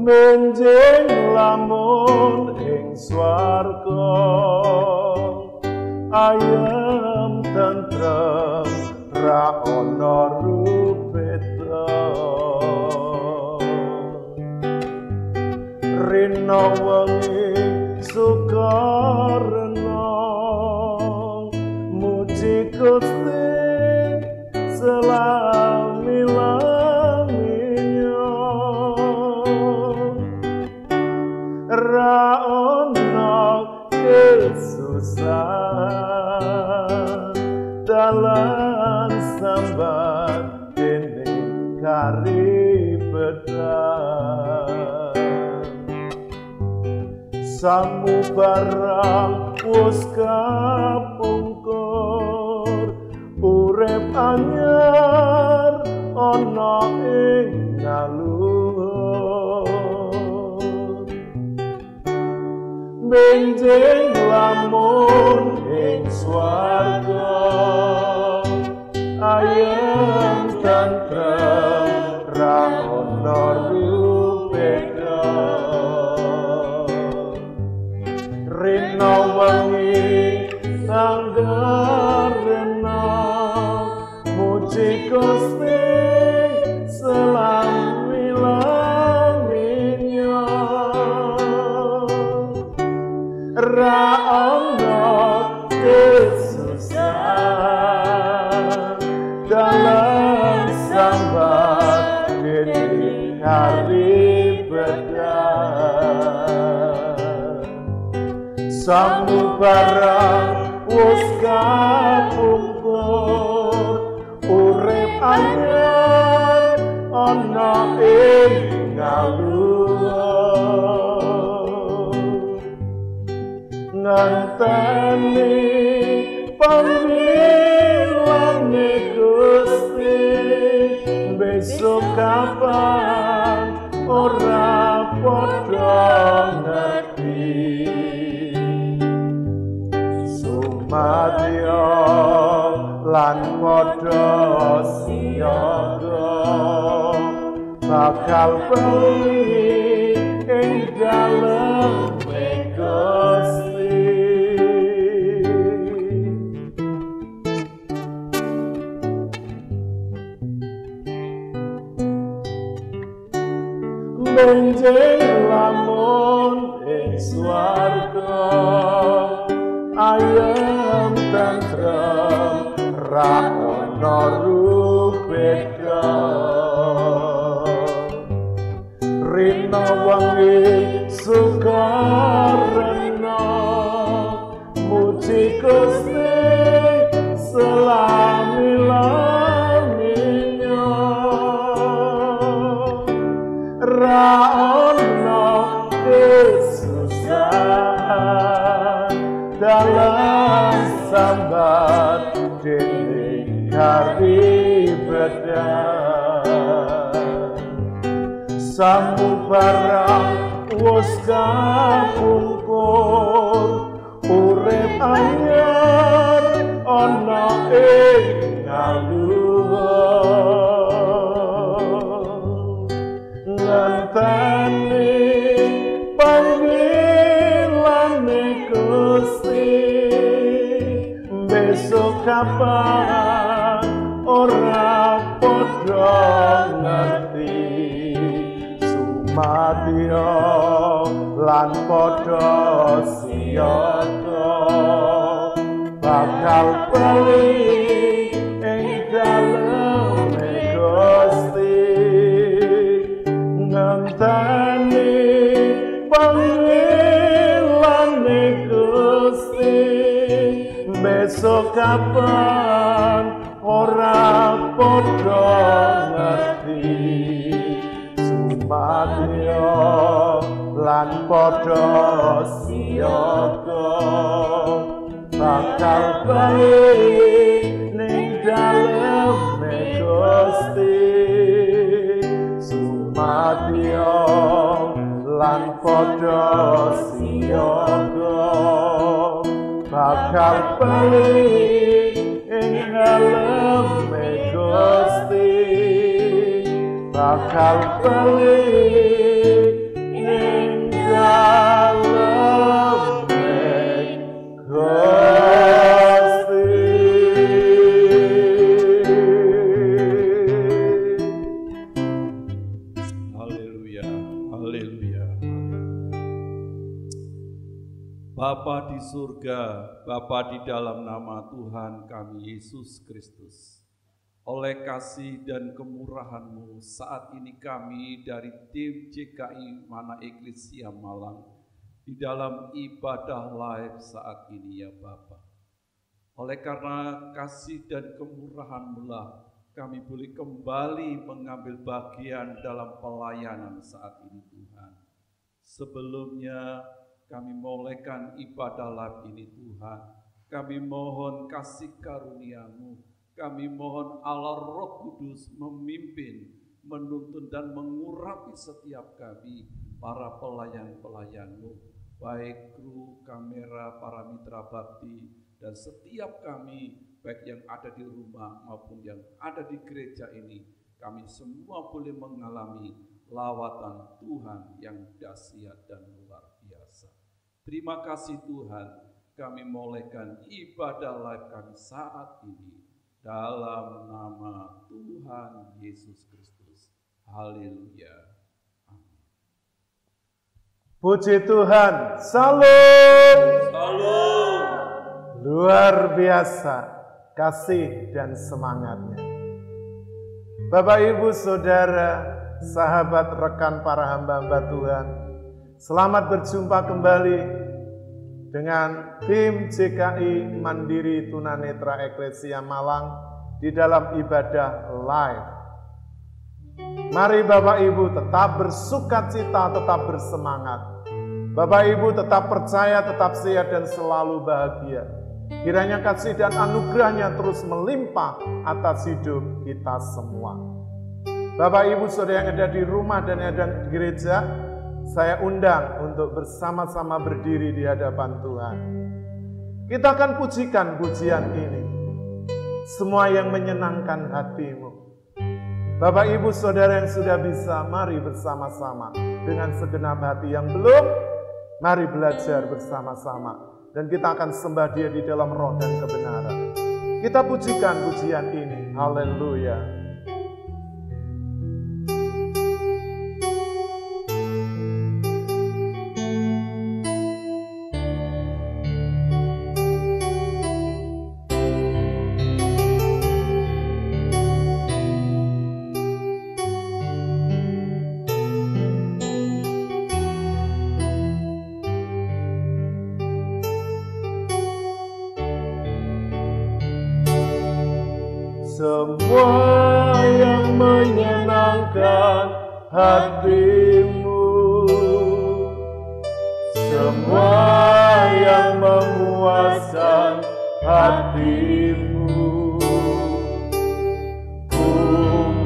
Menjing lamun ing swarga ayem tentrem ra ana rupeta rina wengi sukarna muji Gusti selami-laminya ra ana kesusahan dalam sambat dening karibetan samubarang wis kapungkur urip anyar ana ing ngaluhur benjing lamun ing swarga ayem tentrem ra ana rupeta rina wengi sanggarena muji Gusti selami-laminya ra ana kesusahan dalam sambat dening karibetan samubarang wis kapungkur urip anyar ana ing ngaluhur nganteni pamilane Gusti besok kapan ora padha ngerti sumadya lan padha siyaga bakal bali ing dalem Gusti benjing lamun ing swarga ayem tentrem ra ana rupeta rina wengi sukarena muji Gusti selami-laminya ra ana kesusahan dalam sambat dening karibetan samubarang wis kapungkur urip anyar ana ing ngaluhur nganteni pangilane Gusti besok kapan ora padha ngerti sumadya lan padha siyaga bakal bali ing dalem Gusti nganteni pangilane Gusti besok kapan ora padha ngerti sumadya lan padha siyaga bakal bali ning dalem Gusti sumadya lan padha siyaga bakal bali ing dalem Gusti bakal bali Bapa di surga, Bapa di dalam nama Tuhan kami Yesus Kristus. Oleh kasih dan kemurahan-Mu, saat ini kami dari tim JKI Mana Eklesia Malang di dalam ibadah live saat ini ya Bapa. Oleh karena kasih dan kemurahan-Mu lah kami boleh kembali mengambil bagian dalam pelayanan saat ini Tuhan. Sebelumnya kami memulaikan ibadah live ini Tuhan. Kami mohon kasih karunia-Mu. Kami mohon Allah Roh Kudus memimpin, menuntun dan mengurapi setiap kami, para pelayan-pelayan-Mu, baik kru, kamera, para mitra bakti, dan setiap kami, baik yang ada di rumah maupun yang ada di gereja ini, kami semua boleh mengalami lawatan Tuhan yang dahsyat dan luar biasa. Terima kasih Tuhan, kami memulaikan ibadah live kami saat ini. Dalam nama Tuhan Yesus Kristus. Haleluya. Amin. Puji Tuhan. Salam. Salam. Luar biasa kasih dan semangatnya. Bapak, Ibu, Saudara, sahabat, rekan, para hamba-hamba Tuhan, selamat berjumpa kembali dengan tim JKI Mandiri Tunanetra Eklesia Malang di dalam ibadah live. Mari Bapak Ibu tetap bersukacita, tetap bersemangat. Bapak Ibu tetap percaya, tetap sehat dan selalu bahagia. Kiranya kasih dan anugerahnya terus melimpah atas hidup kita semua. Bapak Ibu Saudara yang ada di rumah dan yang ada di gereja, saya undang untuk bersama-sama berdiri di hadapan Tuhan. Kita akan pujikan pujian ini. Semua yang menyenangkan hatimu. Bapak Ibu Saudara yang sudah bisa, mari bersama-sama. Dengan segenap hati yang belum, mari belajar bersama-sama. Dan kita akan sembah Dia di dalam roh dan kebenaran. Kita pujikan pujian ini. Haleluya. Semua yang menyenangkan hatimu, semua yang memuaskan hatimu, ku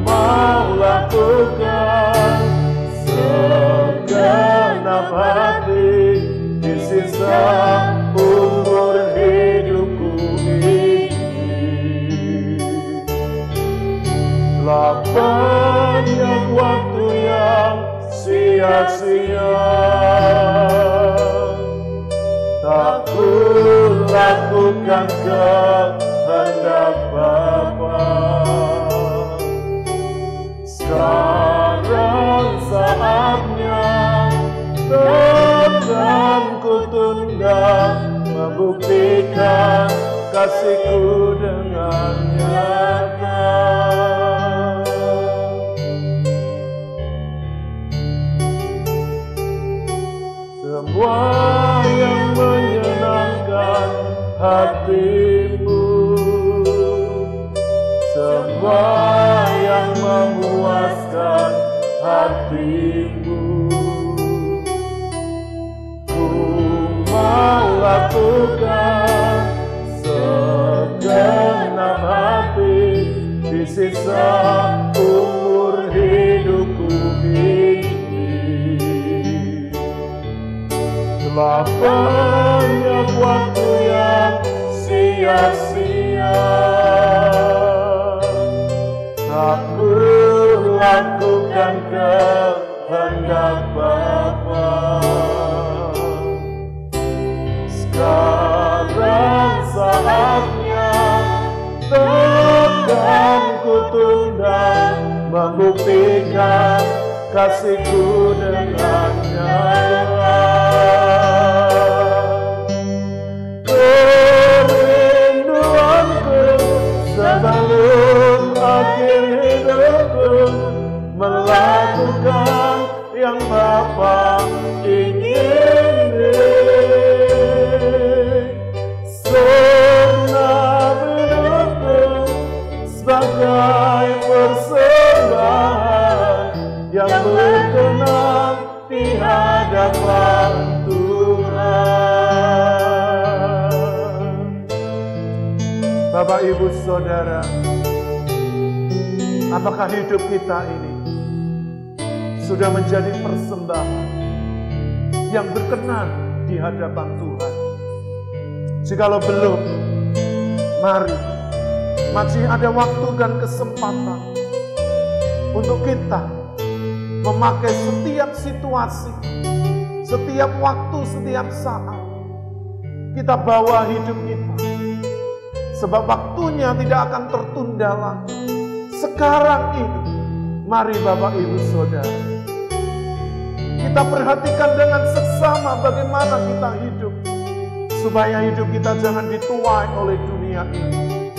mau lakukan segenap hati di sisa umur hidupku ini. Telah banyak waktu yang sia-sia, tak ku lakukan kehendak Bapa. Sekarang saatnya takkan ku tunda membuktikan kasihku dengan nyata. Semua yang menyenangkan hatimu, semua yang memuaskan hatimu, ku mau lakukan segenap hati di sisa umur hidupku ini. Telah banyak waktu yang sia-sia, tak ku lakukan kehendak Bapa. Sekarang saatnya takkan ku tunda membuktikan kasihku dengan nyata. melakukan yang Bapa ingini, serta mendukung sebagai persembahan yang berkenan di hadapan Tuhan. Bapak, Ibu, Saudara, apakah hidup kita ini sudah menjadi persembahan yang berkenan di hadapan Tuhan? Jikalau belum, mari, masih ada waktu dan kesempatan untuk kita memakai setiap situasi, setiap waktu, setiap saat. Kita bawa hidup kita, sebab waktunya tidak akan tertunda lagi. Sekarang ini, mari Bapak, Ibu, Saudara, kita perhatikan dengan seksama bagaimana kita hidup, supaya hidup kita jangan dituai oleh dunia ini,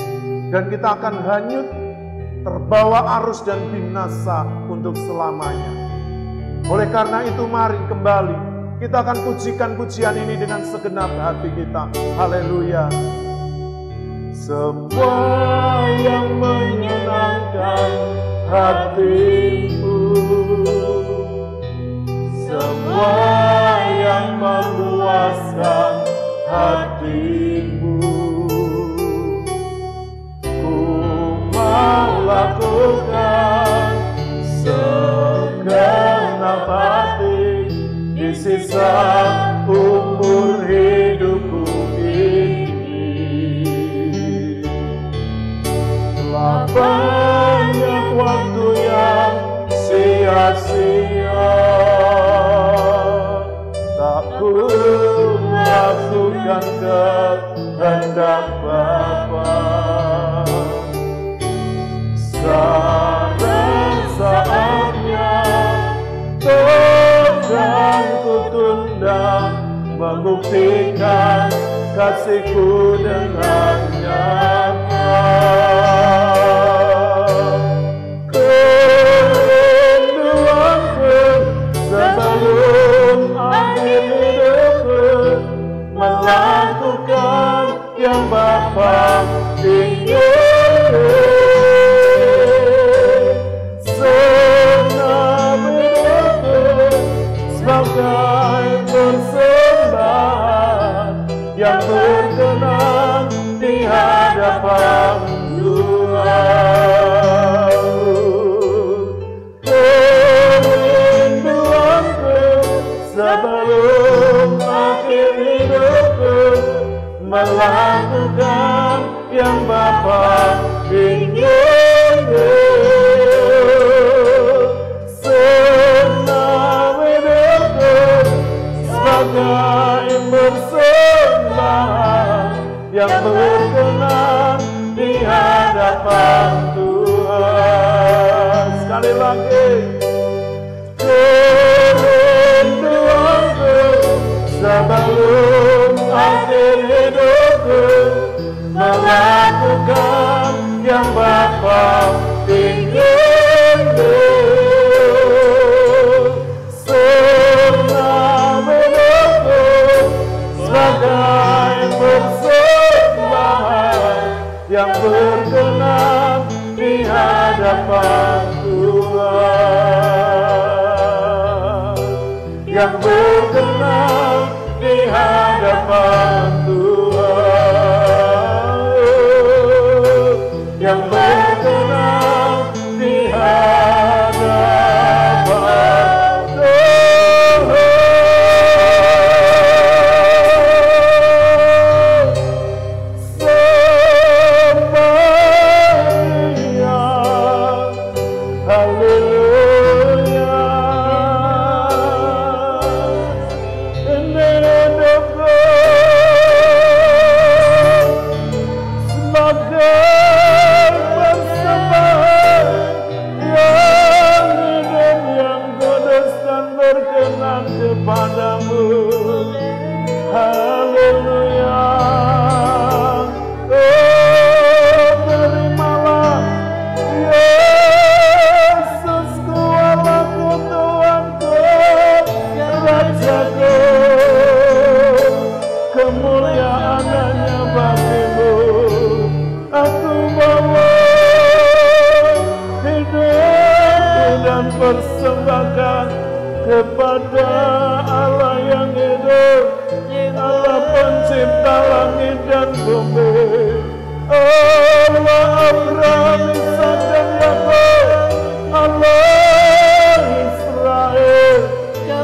dan kita akan hanyut, terbawa arus dan binasa untuk selamanya. Oleh karena itu, mari kembali kita akan pujikan pujian ini dengan segenap hati kita. Haleluya. Semua yang menyenangkan hatimu, semua yang memuaskan hatimu, ku mau lakukan segenap hati di sisa umur hidupku ini. Telah banyak waktu yang sia-sia, tak ku lakukan kehendak Bapa. Sekarang saatnya Tuhan ku tunda, membuktikan kasihku dengan nyata. Kerinduanku sebelum akhir hidupku, melakukan yang Bapa ingini, senang hidupku sebagai persembahan yang berkenan di hadapan Tuhan. Kerinduanku sebelum akhir hidupku, melakukan yang Bapa ingini, senang hidupku sebagai persembahan yang berkenan di hadapan Tuhan. Sekali lagi, kerinduanku sebelum akhir hidupku, melakukan yang Bapa ingini, senang hidupku sebagai persembahan yang berkenan di hadapan Tuhan, yang berkenan di hadapan Tuhan, yang berkenan di hadapan Tuhan. Sembahnya, haleluya. In the name of God. kepada Allah yang hidup, Allah pencipta langit dan bumi, Allah Abraham, Ishak dan Yakub, Allah Israel,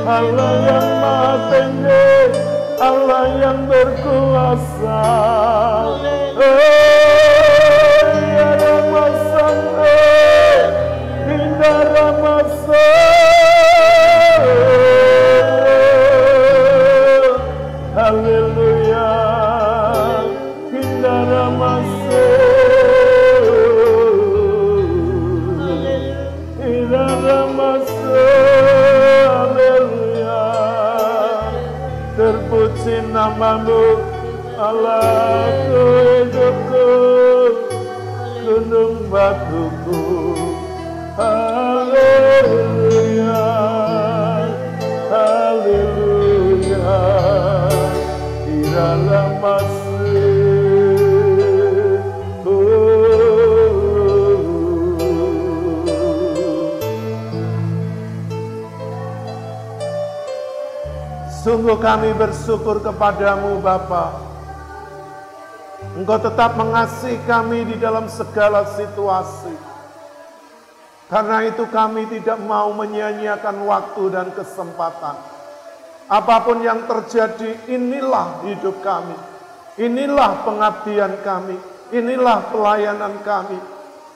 Allah yang Maha Tinggi, Allah yang berkuasa. Ya Ramasan, Indah Ramasan, haleluya, Indah Ramasan, Indah Ramasan, haleluya, terpuji namamu, Allah hidupku, gunung batuku, haleluya, haleluya, iralah masih. Sungguh kami bersyukur kepadamu Bapa. Engkau tetap mengasihi kami di dalam segala situasi. Karena itu kami tidak mau menyia-nyiakan waktu dan kesempatan. Apapun yang terjadi, inilah hidup kami. Inilah pengabdian kami. Inilah pelayanan kami.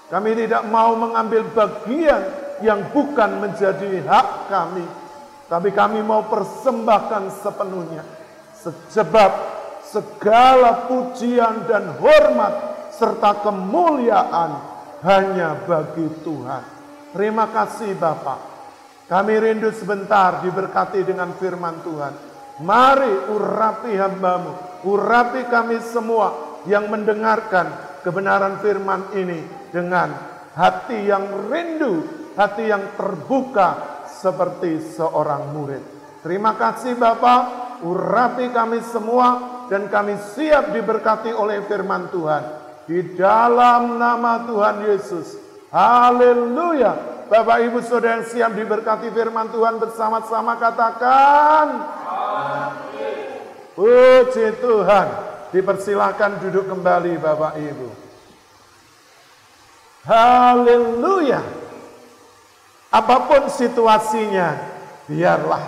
Kami tidak mau mengambil bagian yang bukan menjadi hak kami. Tapi kami mau persembahkan sepenuhnya. Sebab segala pujian dan hormat serta kemuliaan hanya bagi Tuhan. Terima kasih Bapa. Kami rindu sebentar diberkati dengan firman Tuhan. Mari urapi hamba-Mu, urapi kami semua yang mendengarkan kebenaran firman ini dengan hati yang rindu, hati yang terbuka seperti seorang murid. Terima kasih Bapa. Urapi kami semua dan kami siap diberkati oleh firman Tuhan. Di dalam nama Tuhan Yesus. Haleluya. Bapak Ibu Saudara yang siap diberkati firman Tuhan bersama-sama katakan. Amin. Puji Tuhan. Dipersilahkan duduk kembali Bapak Ibu. Haleluya. Apapun situasinya, biarlah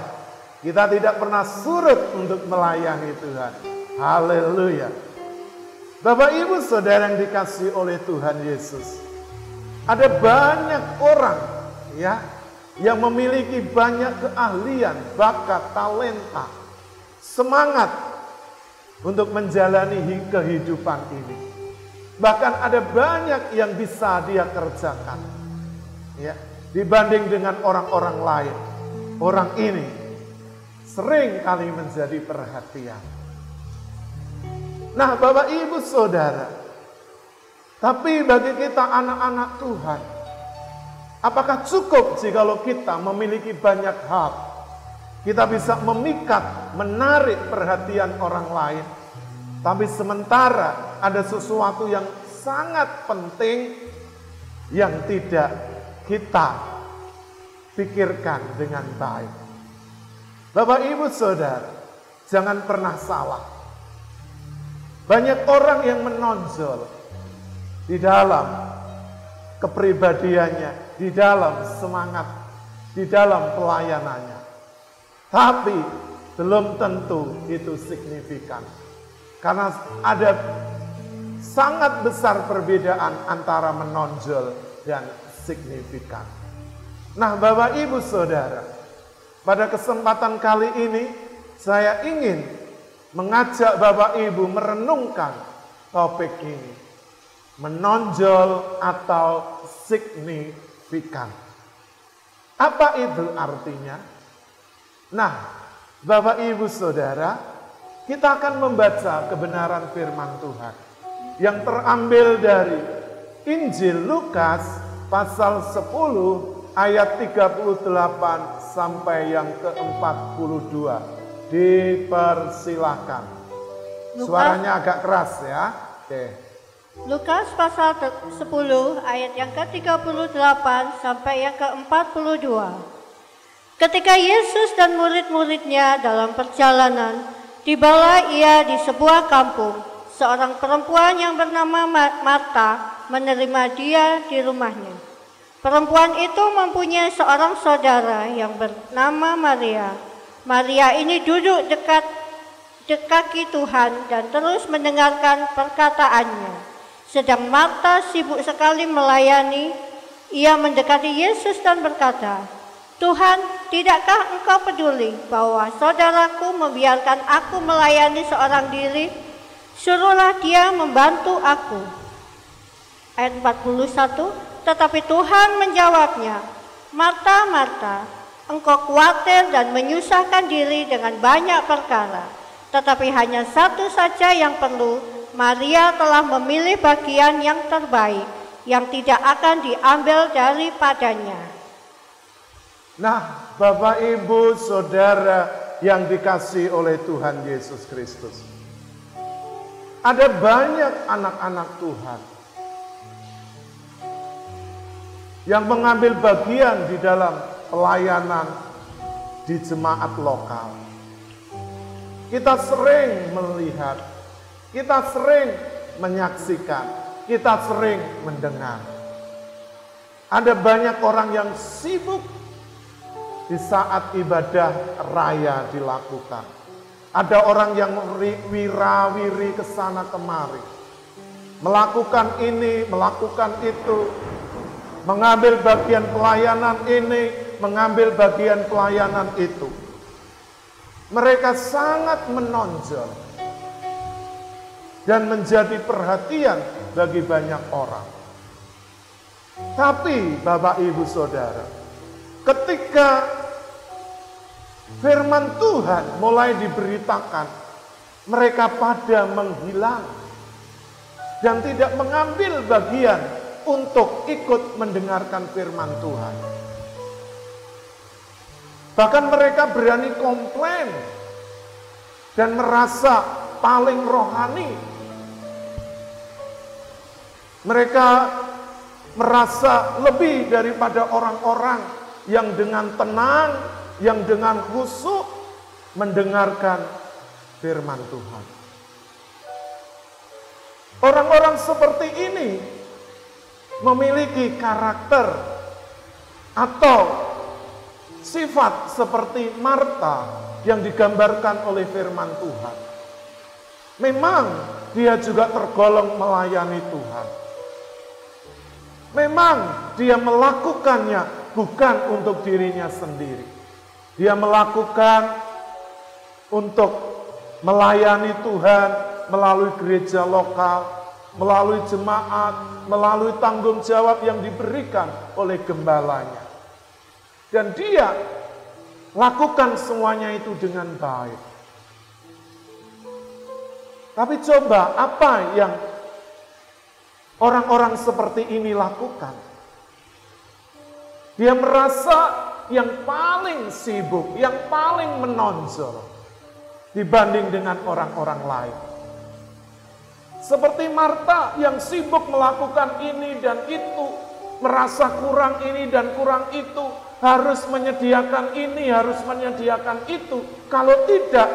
kita tidak pernah surut untuk melayani Tuhan. Haleluya. Bapak Ibu Saudara yang dikasihi oleh Tuhan Yesus. Ada banyak orang ya yang memiliki banyak keahlian, bakat, talenta, semangat untuk menjalani kehidupan ini. Bahkan ada banyak yang bisa dia kerjakan. Ya, dibanding dengan orang-orang lain. Orang ini sering kali menjadi perhatian. Nah Bapak Ibu Saudara, tapi bagi kita anak-anak Tuhan, apakah cukup jikalau kita memiliki banyak hal? Kita bisa memikat, menarik perhatian orang lain. Tapi sementara ada sesuatu yang sangat penting yang tidak kita pikirkan dengan baik. Bapak Ibu Saudara, jangan pernah salah. Banyak orang yang menonjol di dalam kepribadiannya, di dalam semangat, di dalam pelayanannya. Tapi belum tentu itu signifikan. Karena ada sangat besar perbedaan antara menonjol dan signifikan. Nah Bapak Ibu Saudara, pada kesempatan kali ini saya ingin mengajak Bapak Ibu merenungkan topik ini. Menonjol atau signifikan. Apa itu artinya? Nah, Bapak Ibu Saudara, kita akan membaca kebenaran firman Tuhan yang terambil dari Injil Lukas pasal 10 ayat 38 sampai yang ke-42. Dipersilakan. Suaranya agak keras ya. Oke. Lukas pasal 10 ayat yang ke-38 sampai yang ke-42. Ketika Yesus dan murid-muridnya dalam perjalanan, tibalah ia di sebuah kampung. Seorang perempuan yang bernama Marta menerima dia di rumahnya. Perempuan itu mempunyai seorang saudara yang bernama Maria. Maria ini duduk dekat kaki Tuhan dan terus mendengarkan perkataannya. Sedang Marta sibuk sekali melayani. Ia mendekati Yesus dan berkata, "Tuhan, tidakkah Engkau peduli bahwa saudaraku membiarkan aku melayani seorang diri? Suruhlah dia membantu aku." Ayat 41, tetapi Tuhan menjawabnya, "Marta, Marta, engkau khawatir dan menyusahkan diri dengan banyak perkara. Tetapi hanya satu saja yang perlu. Maria telah memilih bagian yang terbaik, yang tidak akan diambil daripadanya." Nah, Bapak, Ibu, Saudara yang dikasihi oleh Tuhan Yesus Kristus. Ada banyak anak-anak Tuhan yang mengambil bagian di dalam pelayanan di jemaat lokal. Kita sering melihat, kita sering menyaksikan, kita sering mendengar. Ada banyak orang yang sibuk di saat ibadah raya dilakukan. Ada orang yang wirawiri ke sana kemari, melakukan ini, melakukan itu, mengambil bagian pelayanan ini, mengambil bagian pelayanan itu. Mereka sangat menonjol dan menjadi perhatian bagi banyak orang. Tapi Bapak, Ibu, Saudara, ketika firman Tuhan mulai diberitakan, mereka pada menghilang dan tidak mengambil bagian untuk ikut mendengarkan firman Tuhan. Bahkan mereka berani komplain dan merasa paling rohani. Mereka merasa lebih daripada orang-orang yang dengan tenang, yang dengan khusyuk mendengarkan firman Tuhan. Orang-orang seperti ini memiliki karakter atau sifat seperti Marta yang digambarkan oleh firman Tuhan. Memang dia juga tergolong melayani Tuhan. Memang dia melakukannya bukan untuk dirinya sendiri. Dia melakukan untuk melayani Tuhan melalui gereja lokal, melalui jemaat, melalui tanggung jawab yang diberikan oleh gembalanya. Dan dia lakukan semuanya itu dengan baik. Tapi coba apa yang orang-orang seperti ini lakukan? Dia merasa yang paling sibuk, yang paling menonjol dibanding dengan orang-orang lain. Seperti Marta yang sibuk melakukan ini dan itu, merasa kurang ini dan kurang itu, harus menyediakan ini, harus menyediakan itu. Kalau tidak,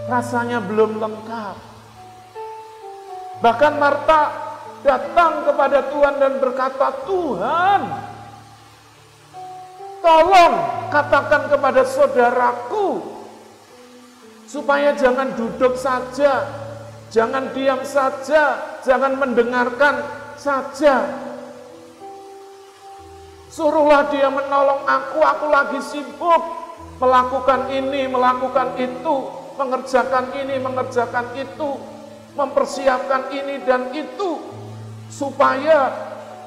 rasanya belum lengkap. Bahkan Marta datang kepada Tuhan dan berkata, "Tuhan, tolong katakan kepada saudaraku supaya jangan duduk saja, jangan diam saja, jangan mendengarkan saja. Suruhlah dia menolong aku lagi sibuk melakukan ini, melakukan itu, mengerjakan ini, mengerjakan itu, mempersiapkan ini dan itu, supaya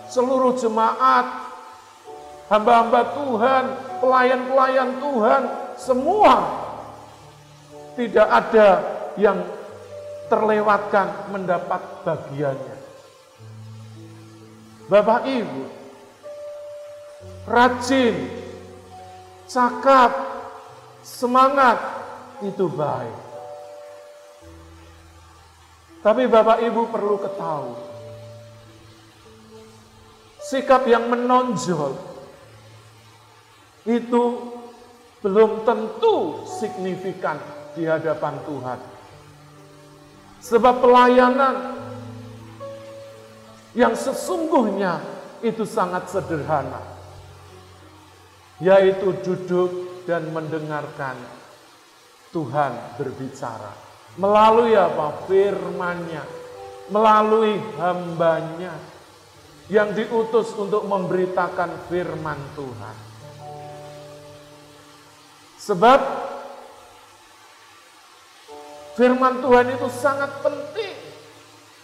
seluruh jemaat, hamba-hamba Tuhan, pelayan-pelayan Tuhan, semua tidak ada yang terlewatkan mendapat bagiannya." Bapak Ibu, rajin, cakap, semangat itu baik. Tapi Bapak Ibu perlu ketahui, sikap yang menonjol itu belum tentu signifikan di hadapan Tuhan. Sebab pelayanan yang sesungguhnya itu sangat sederhana, yaitu duduk dan mendengarkan Tuhan berbicara melalui apa? Firman-Nya, melalui hamba-Nya yang diutus untuk memberitakan firman Tuhan. Sebab firman Tuhan itu sangat penting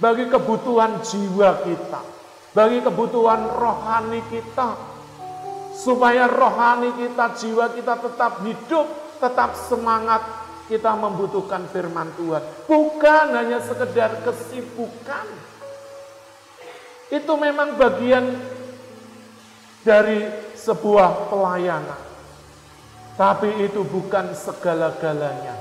bagi kebutuhan jiwa kita, bagi kebutuhan rohani kita, supaya rohani kita, jiwa kita tetap hidup, tetap semangat. Kita membutuhkan firman Tuhan, bukan hanya sekedar kesibukan. Itu memang bagian dari sebuah pelayanan, tapi itu bukan segala-galanya.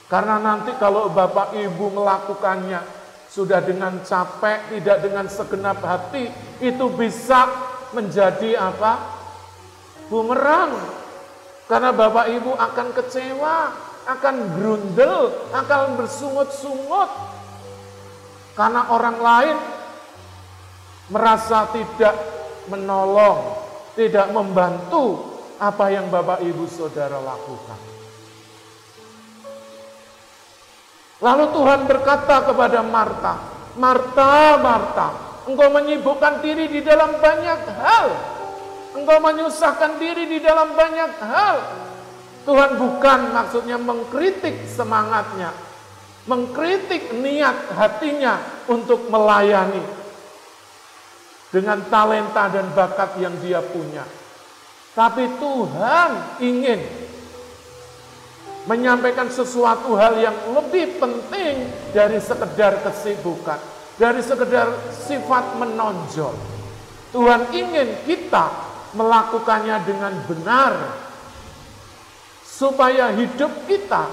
Karena nanti kalau Bapak Ibu melakukannya sudah dengan capek, tidak dengan segenap hati, itu bisa menjadi apa? Bumerang. Karena Bapak Ibu akan kecewa, akan grundel, akan bersungut-sungut. Karena orang lain merasa tidak menolong, tidak membantu apa yang Bapak Ibu Saudara lakukan. Lalu Tuhan berkata kepada Marta, "Marta, Marta, engkau menyibukkan diri di dalam banyak hal. Engkau menyusahkan diri di dalam banyak hal." Tuhan bukan maksudnya mengkritik semangatnya, mengkritik niat hatinya untuk melayani dengan talenta dan bakat yang dia punya. Tapi Tuhan ingin menyampaikan sesuatu hal yang lebih penting dari sekedar kesibukan, dari sekedar sifat menonjol. Tuhan ingin kita melakukannya dengan benar, supaya hidup kita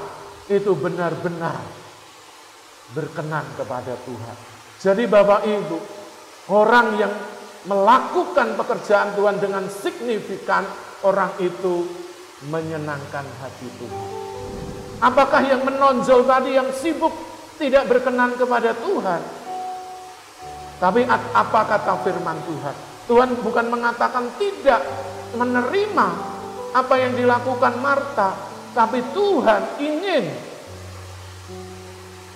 itu benar-benar berkenan kepada Tuhan. Jadi Bapak Ibu, orang yang melakukan pekerjaan Tuhan dengan signifikan, orang itu menyenangkan hati Tuhan. Apakah yang menonjol tadi, yang sibuk, tidak berkenan kepada Tuhan? Tapi apa kata firman Tuhan? Tuhan bukan mengatakan tidak menerima apa yang dilakukan Marta, tapi Tuhan ingin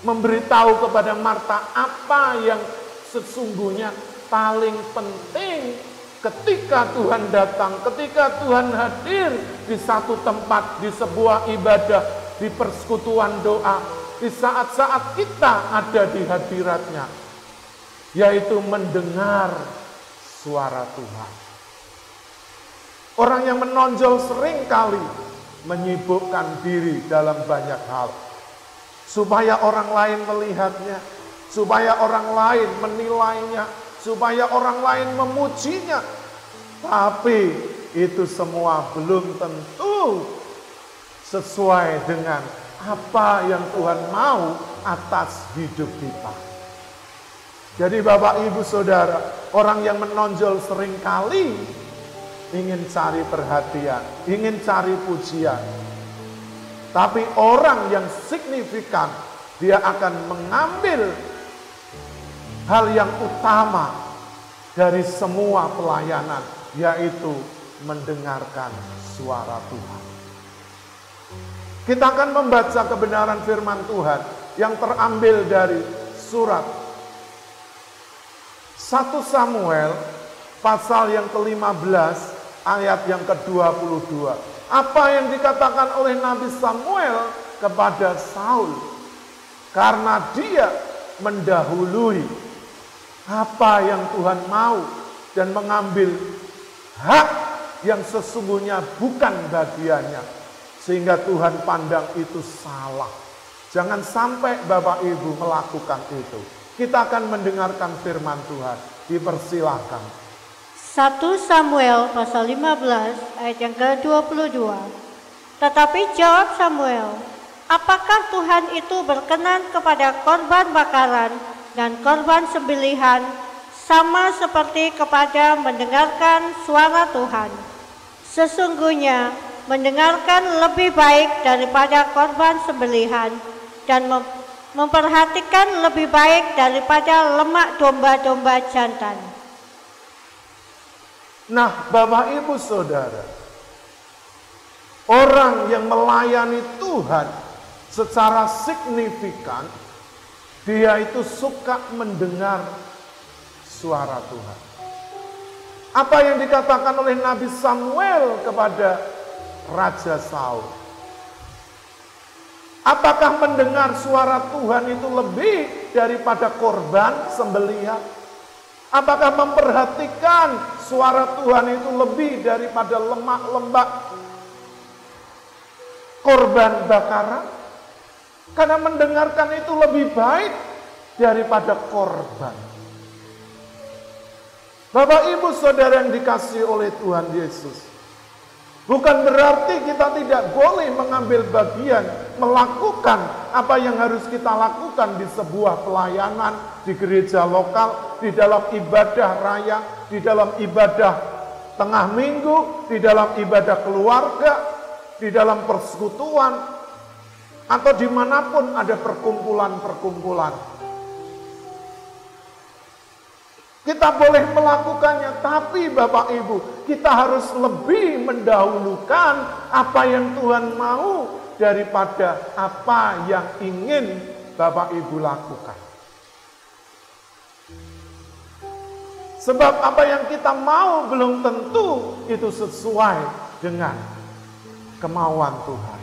memberitahu kepada Marta apa yang sesungguhnya paling penting ketika Tuhan datang, ketika Tuhan hadir di satu tempat, di sebuah ibadah, di persekutuan doa, di saat-saat kita ada di hadiratnya, yaitu mendengar suara Tuhan. Orang yang menonjol seringkali menyibukkan diri dalam banyak hal, supaya orang lain melihatnya, supaya orang lain menilainya, supaya orang lain memujinya. Tapi itu semua belum tentu sesuai dengan apa yang Tuhan mau atas hidup kita. Jadi Bapak Ibu Saudara, orang yang menonjol seringkali ingin cari perhatian, ingin cari pujian. Tapi orang yang signifikan, dia akan mengambil hal yang utama dari semua pelayanan, yaitu mendengarkan suara Tuhan. Kita akan membaca kebenaran firman Tuhan yang terambil dari surat 1 Samuel pasal yang ke-15 ayat yang ke-22. Apa yang dikatakan oleh Nabi Samuel kepada Saul, karena dia mendahului apa yang Tuhan mau dan mengambil hak yang sesungguhnya bukan bagiannya, sehingga Tuhan pandang itu salah. Jangan sampai Bapak Ibu melakukan itu. Kita akan mendengarkan firman Tuhan. Dipersilahkan. 1 Samuel pasal 15 ayat yang ke-22. Tetapi jawab Samuel, apakah Tuhan itu berkenan kepada korban bakaran dan korban sembelihan sama seperti kepada mendengarkan suara Tuhan? Sesungguhnya mendengarkan lebih baik daripada korban sembelihan dan memperhatikan lebih baik daripada lemak domba-domba jantan. Nah, Bapak Ibu Saudara, orang yang melayani Tuhan secara signifikan, dia itu suka mendengar suara Tuhan. Apa yang dikatakan oleh Nabi Samuel kepada Raja Saul? Apakah mendengar suara Tuhan itu lebih daripada korban sembelihan? Apakah memperhatikan suara Tuhan itu lebih daripada lemak-lemak korban bakaran? Karena mendengarkan itu lebih baik daripada korban. Bapak Ibu Saudara yang dikasihi oleh Tuhan Yesus, bukan berarti kita tidak boleh mengambil bagian, melakukan apa yang harus kita lakukan di sebuah pelayanan, di gereja lokal, di dalam ibadah raya, di dalam ibadah tengah minggu, di dalam ibadah keluarga, di dalam persekutuan, atau dimanapun ada perkumpulan-perkumpulan. Kita boleh melakukannya, tapi Bapak Ibu, kita harus lebih mendahulukan apa yang Tuhan mau daripada apa yang ingin Bapak Ibu lakukan. Sebab apa yang kita mau belum tentu itu sesuai dengan kemauan Tuhan,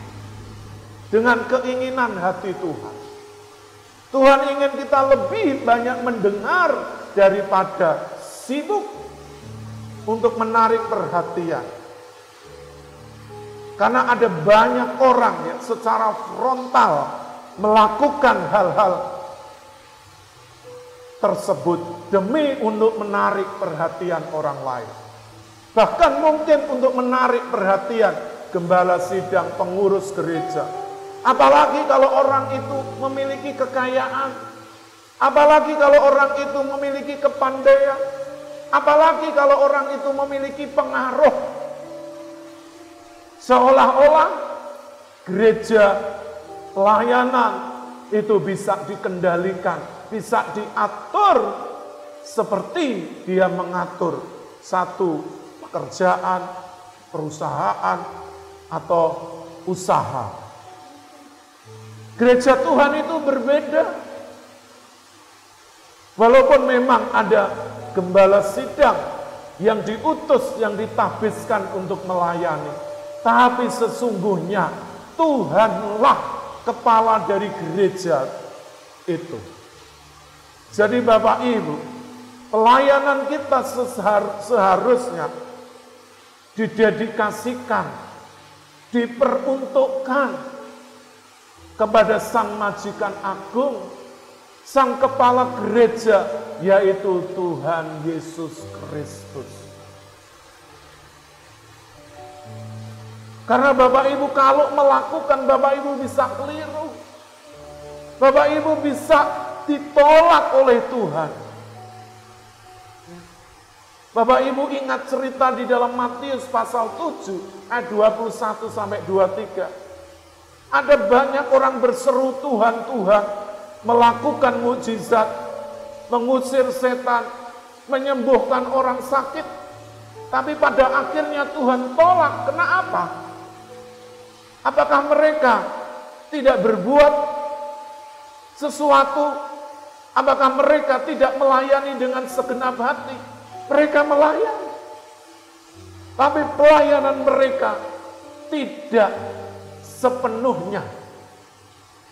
dengan keinginan hati Tuhan. Tuhan ingin kita lebih banyak mendengar daripada sibuk untuk menarik perhatian. Karena ada banyak orang yang secara frontal melakukan hal-hal tersebut demi untuk menarik perhatian orang lain. Bahkan mungkin untuk menarik perhatian gembala sidang, pengurus gereja. Apalagi kalau orang itu memiliki kekayaan, apalagi kalau orang itu memiliki kepandaian, apalagi kalau orang itu memiliki pengaruh. Seolah-olah gereja, pelayanan itu bisa dikendalikan, bisa diatur seperti dia mengatur satu pekerjaan, perusahaan, atau usaha. Gereja Tuhan itu berbeda. Walaupun memang ada gembala sidang yang diutus, yang ditabiskan untuk melayani, tapi sesungguhnya Tuhanlah kepala dari gereja itu. Jadi Bapak Ibu, pelayanan kita seharusnya didedikasikan, diperuntukkan kepada Sang Majikan Agung, Sang Kepala Gereja, yaitu Tuhan Yesus Kristus. Karena Bapak Ibu kalau melakukan, Bapak Ibu bisa keliru. Bapak Ibu bisa ditolak oleh Tuhan. Bapak Ibu ingat cerita di dalam Matius pasal 7 ayat 21 sampai 23. Ada banyak orang berseru Tuhan, Tuhan, melakukan mukjizat, mengusir setan, menyembuhkan orang sakit. Tapi pada akhirnya Tuhan tolak. Kenapa? Apakah mereka tidak berbuat sesuatu? Apakah mereka tidak melayani dengan segenap hati? Mereka melayani. Tapi pelayanan mereka tidak sepenuhnya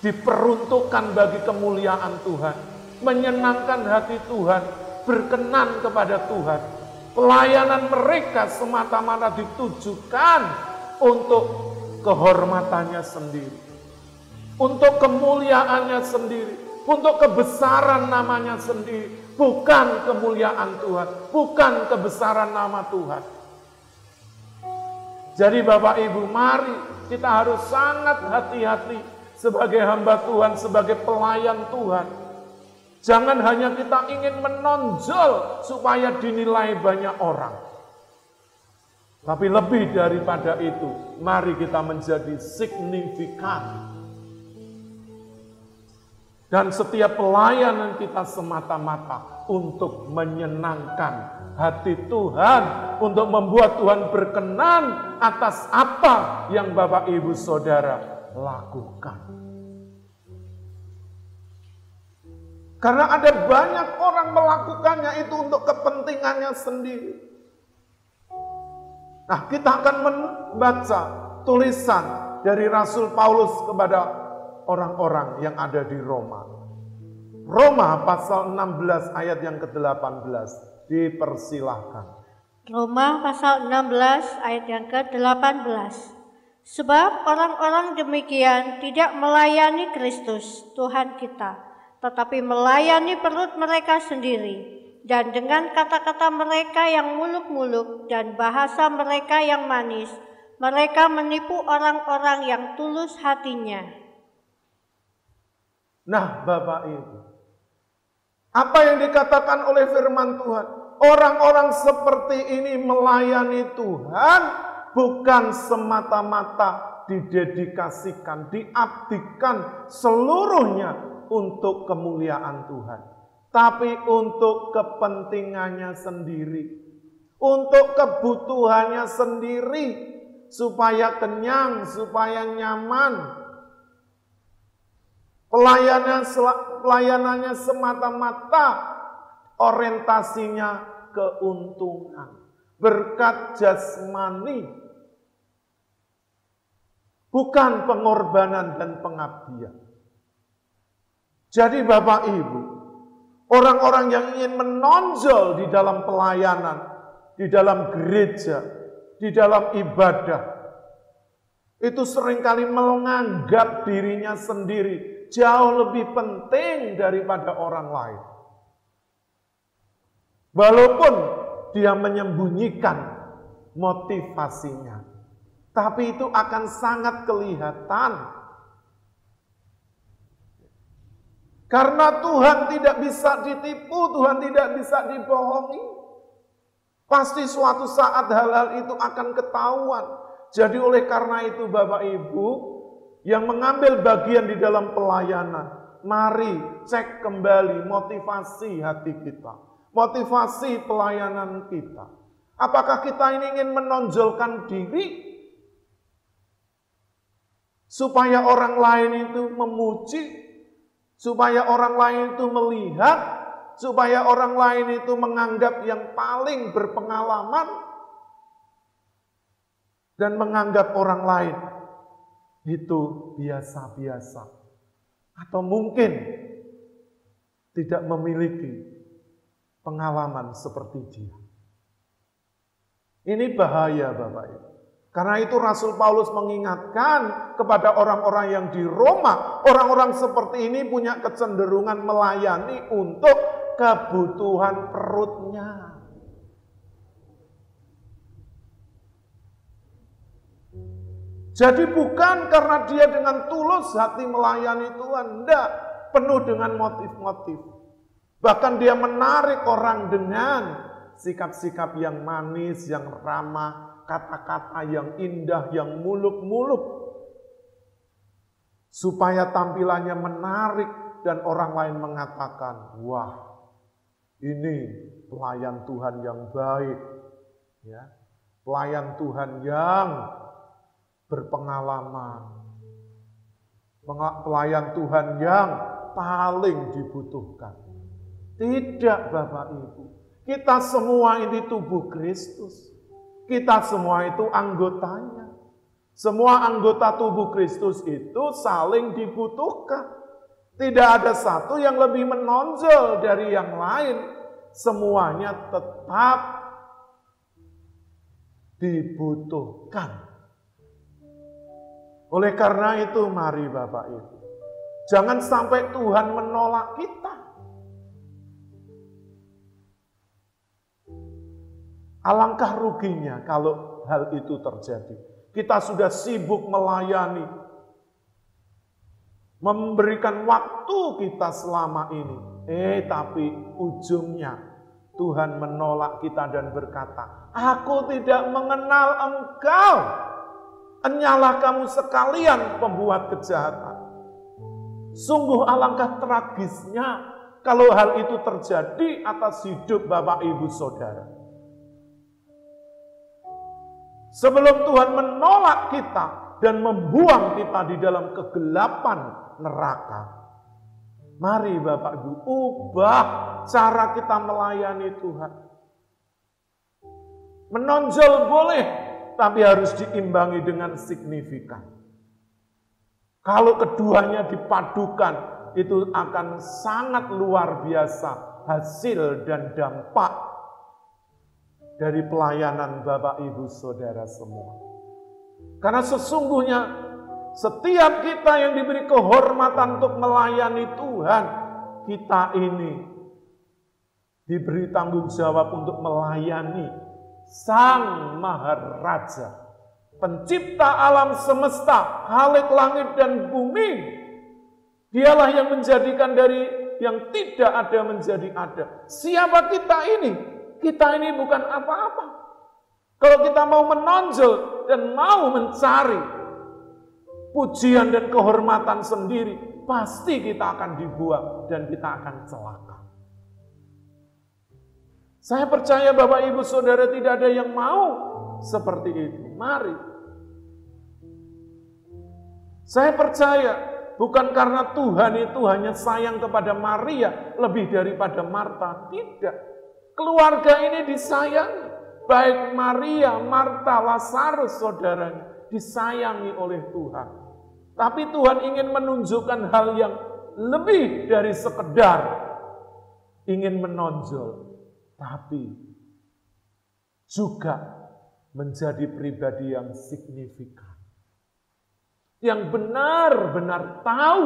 diperuntukkan bagi kemuliaan Tuhan, menyenangkan hati Tuhan, berkenan kepada Tuhan. Pelayanan mereka semata-mata ditujukan untuk kehormatannya sendiri, untuk kemuliaannya sendiri, untuk kebesaran namanya sendiri, bukan kemuliaan Tuhan, bukan kebesaran nama Tuhan. Jadi Bapak Ibu, mari kita harus sangat hati-hati sebagai hamba Tuhan, sebagai pelayan Tuhan. Jangan hanya kita ingin menonjol supaya dinilai banyak orang. Tapi lebih daripada itu, mari kita menjadi signifikan. Dan setiap pelayanan kita semata-mata untuk menyenangkan hati Tuhan, untuk membuat Tuhan berkenan atas apa yang Bapak Ibu Saudara lakukan. Karena ada banyak orang melakukannya itu untuk kepentingannya sendiri. Nah, kita akan membaca tulisan dari Rasul Paulus kepada orang-orang yang ada di Roma. Roma pasal 16 ayat yang ke-18. Dipersilahkan. Roma pasal 16 ayat yang ke-18. Sebab orang-orang demikian tidak melayani Kristus Tuhan kita, tetapi melayani perut mereka sendiri. Dan dengan kata-kata mereka yang muluk-muluk dan bahasa mereka yang manis, mereka menipu orang-orang yang tulus hatinya. Nah, Bapak Ibu, apa yang dikatakan oleh firman Tuhan? Orang-orang seperti ini melayani Tuhan bukan semata-mata didedikasikan, diabdikan seluruhnya untuk kemuliaan Tuhan, tapi untuk kepentingannya sendiri, untuk kebutuhannya sendiri, supaya kenyang, supaya nyaman. Pelayanannya semata-mata orientasinya keuntungan, berkat jasmani, bukan pengorbanan dan pengabdian. Jadi Bapak Ibu, orang-orang yang ingin menonjol di dalam pelayanan, di dalam gereja, di dalam ibadah, itu seringkali menganggap dirinya sendiri jauh lebih penting daripada orang lain. Walaupun dia menyembunyikan motivasinya, tapi itu akan sangat kelihatan. Karena Tuhan tidak bisa ditipu, Tuhan tidak bisa dibohongi. Pasti suatu saat hal-hal itu akan ketahuan. Jadi oleh karena itu Bapak Ibu yang mengambil bagian di dalam pelayanan, mari cek kembali motivasi hati kita, motivasi pelayanan kita. Apakah kita ini ingin menonjolkan diri supaya orang lain itu memuji, supaya orang lain itu melihat, supaya orang lain itu menganggap yang paling berpengalaman, dan menganggap orang lain itu biasa-biasa, atau mungkin tidak memiliki pengalaman seperti dia. Ini bahaya Bapak Ibu. Karena itu Rasul Paulus mengingatkan kepada orang-orang yang di Roma, orang-orang seperti ini punya kecenderungan melayani untuk kebutuhan perutnya. Jadi bukan karena dia dengan tulus hati melayani Tuhan, enggak, penuh dengan motif-motif. Bahkan dia menarik orang dengan sikap-sikap yang manis, yang ramah, kata-kata yang indah, yang muluk-muluk. Supaya tampilannya menarik dan orang lain mengatakan, wah, ini pelayan Tuhan yang baik, ya, pelayan Tuhan yang berpengalaman, pelayan Tuhan yang paling dibutuhkan. Tidak Bapak Ibu, kita semua ini tubuh Kristus, kita semua itu anggotanya. Semua anggota tubuh Kristus itu saling dibutuhkan. Tidak ada satu yang lebih menonjol dari yang lain, semuanya tetap dibutuhkan. Oleh karena itu mari Bapak Ibu, jangan sampai Tuhan menolak kita. Alangkah ruginya kalau hal itu terjadi. Kita sudah sibuk melayani, memberikan waktu kita selama ini. Tapi ujungnya Tuhan menolak kita dan berkata, aku tidak mengenal engkau. Enyalah kamu sekalian pembuat kejahatan. Sungguh alangkah tragisnya kalau hal itu terjadi atas hidup Bapak Ibu Saudara. Sebelum Tuhan menolak kita dan membuang kita di dalam kegelapan neraka, mari Bapak Ibu ubah cara kita melayani Tuhan. Menonjol boleh, tapi harus diimbangi dengan signifikan. Kalau keduanya dipadukan, itu akan sangat luar biasa hasil dan dampak dari pelayanan Bapak Ibu Saudara semua. Karena sesungguhnya setiap kita yang diberi kehormatan untuk melayani Tuhan, kita ini diberi tanggung jawab untuk melayani Sang Maharaja, pencipta alam semesta, khalik langit dan bumi. Dialah yang menjadikan dari yang tidak ada menjadi ada. Siapa kita ini? Kita ini bukan apa-apa. Kalau kita mau menonjol dan mau mencari pujian dan kehormatan sendiri, pasti kita akan dibuang dan kita akan celaka. Saya percaya Bapak Ibu Saudara tidak ada yang mau seperti itu. Mari. Saya percaya bukan karena Tuhan itu hanya sayang kepada Maria lebih daripada Marta. Tidak. Keluarga ini disayangi. Baik Maria, Marta, Lazarus saudaranya disayangi oleh Tuhan. Tapi Tuhan ingin menunjukkan hal yang lebih dari sekedar ingin menonjol. Tapi juga menjadi pribadi yang signifikan. Yang benar-benar tahu